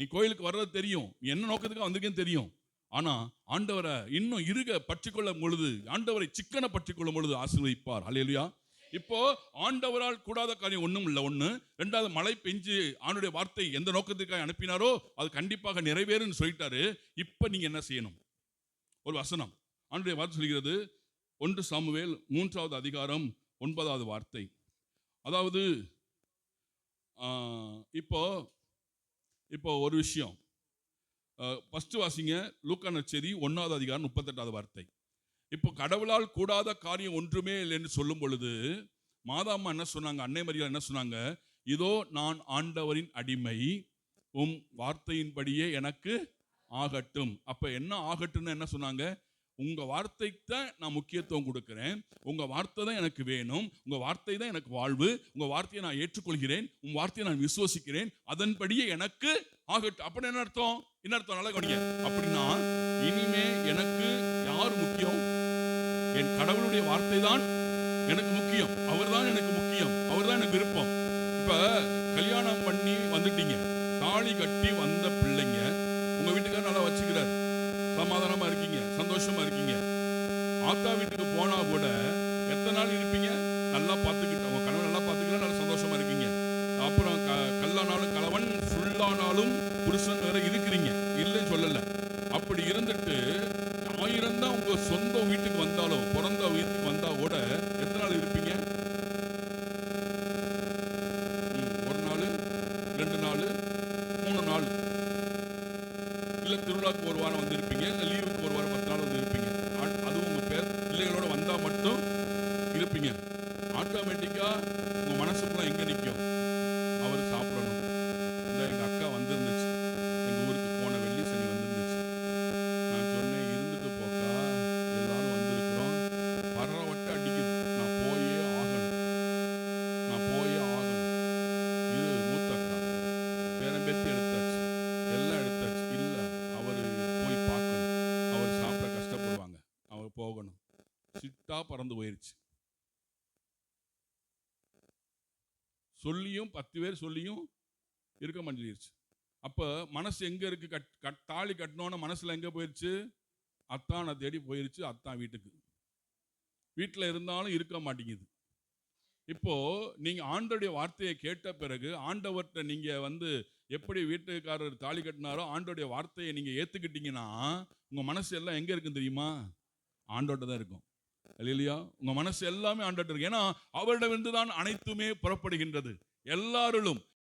நீ கோயிலுக்கு வர்றது தெரியும், நீ என்ன நோக்கத்துக்கு வந்திருக்கேன்னு தெரியும். ஆனா ஆண்டவரை இன்னும் இருக பற்றிக்கொள்ளும் பொழுது, ஆண்டவரை சிக்கன பற்றிக்கொள்ளும் பொழுது ஆசீர்வதிப்பார். அல்லேலூயா. இப்போ ஆண்டவரால் கூடாத காரியம் ஒண்ணும் இல்லை. ஒண்ணு. ரெண்டாவது, மழை பெஞ்சு ஆண்டுடைய வார்த்தை எந்த நோக்கத்துக்காக அனுப்பினாரோ அது கண்டிப்பாக நிறைவேறுன்னு சொல்லிட்டாரு. இப்ப நீங்க என்ன செய்யணும்? ஒரு வசனம் ஆண்டுடைய வார்த்தை சொல்கிறது. 1 சாமுவேல் 3வது அதிகாரம் 9வது வார்த்தை. அதாவது இப்போ இப்போ ஒரு விஷயம். ஃபர்ஸ்ட் வாசிங்க, லூக்கா நற்செய்தி 1வது அதிகாரம் 38வது வார்த்தை. இப்போ கடவுளால் கூடாத காரியம் ஒன்றுமே இல்லை என்று சொல்லும் பொழுது மாதாம்மா என்ன சொன்னாங்க? அன்னை மரியாள் என்ன சொன்னாங்க? இதோ நான் ஆண்டவரின் அடிமை, உம் வார்த்தையின்படியே எனக்கு ஆகட்டும். அப்ப என்ன ஆகட்டும்னு என்ன சொன்னாங்க? உங்க வார்த்தைக்கு தான் நான் முக்கியத்துவம் கொடுக்கிறேன், உங்க வார்த்தை தான் எனக்கு வேணும், உங்க வார்த்தை தான் எனக்கு வாழ்வு, உங்க வார்த்தையை நான் ஏற்றுக்கொள்கிறேன், உங்க வார்த்தையை நான் விசுவாசிக்கிறேன், அதன்படியே எனக்கு ஆகட்டும். அப்படி என்ன அர்த்தம்? என்ன அர்த்தம்? நல்லா கவனிங்க. அப்படின்னா இனிமே எனக்கு யார் முக்கியம்? என் கடவுளுடைய வார்த்தை தான் எனக்கு முக்கியம், அவர் தான் எனக்கு முக்கியம், அவர் தான் எனக்கு விருப்பம். இப்ப கல்யாணம் பண்ணி வந்துட்டீங்க, தாலி கட்டி வந்த பிள்ளைங்க உங்க வீட்டுக்காரர் நல்லா வச்சுக்கிறார், சமாதானமா இருக்கீங்க, சந்தோஷமா இருக்கீங்க. ஆத்தா வீட்டுக்கு போனா கூட எத்தனை நாள் இருப்பீங்க? நல்லா பார்த்துக்கிட்டு, உங்க கணவன் நல்லா பார்த்துக்கிட்டா நல்லா சந்தோஷமா இருக்கீங்க. அப்புறம் கல்லானாலும் கலவன், ஃபுல்லானாலும் புருஷன் வேற இருக்கிறீங்க, இல்லைன்னு சொல்லல. அப்படி இருந்துட்டு 1000 தான் உங்க சொந்த வீட்டுக்கு வந்தாலும், பிறந்த வீட்டுக்கு வந்தா கூட எத்தனை நாள் இருப்பீங்க? 1 நாள், 2 நாள், 3 நாள், இல்ல திருவிழாக்கு 1 வாரம் வந்து இருப்பீங்க, இல்ல லீவுக்கு 1 வாரம் 10 நாள் வந்து இருப்பீங்க. அதுவும் உங்க பிள்ளைகளோட வந்தா மட்டும் இருப்பீங்க. ஆட்டோமேட்டிக்கா உங்க மனசுக்குள்ள எங்க நிற்கும்? அவர் சாப்பிடணும். இந்த எங்க அக்கா வந்திருந்துச்சு, எங்க ஊருக்கு போன வெள்ளி சனி வந்திருந்துச்சு. நான் சொன்னேன், இருந்துட்டு போக்கா, எல்லாரும் வந்திருக்கிறோம், பரவட்டு அடிக்குது, நான் போயே ஆகணும், நான் போயே ஆகணும். இது மூத்த அக்கா, பேரம்பேத்தி எடுத்தாச்சு, எல்லாம் எடுத்தாச்சு. இல்ல, அவர் போய் பார்க்கணும், அவர் சாப்பிட கஷ்டப்படுவாங்க, அவர் போகணும். சிட்டா பறந்து போயிருச்சு. சொல்லியும் 10 பேர் சொல்லியும் இருக்க மாட்டேங்கிருச்சு. அப்ப மனசு எங்க இருக்கு? தாலி கட்டணும்னு மனசுல எங்க போயிருச்சு? அத்தானை தேடி போயிருச்சு, அத்தான் வீட்டுக்கு. வீட்டில் இருந்தாலும் இருக்க மாட்டேங்குது. இப்போ நீங்க ஆண்டவருடைய வார்த்தையை கேட்ட பிறகு, ஆண்டவர்கிட்ட நீங்க எப்படி வீட்டுக்காரர் தாலி கட்டினாரோ ஆண்டவருடைய வார்த்தையை நீங்க ஏத்துக்கிட்டீங்கன்னா, உங்க மனசு எல்லாம் எங்க இருக்குன்னு தெரியுமா? ஆண்டவர்கிட்ட தான் இருக்கும். இல்லையா? உங்க மனசு எல்லாமே ஆண்டவர்கிட்ட இருக்கு. ஏன்னா அவரிடமிருந்து தான் அனைத்துமே புறப்படுகின்றது. எல்லாரிலும்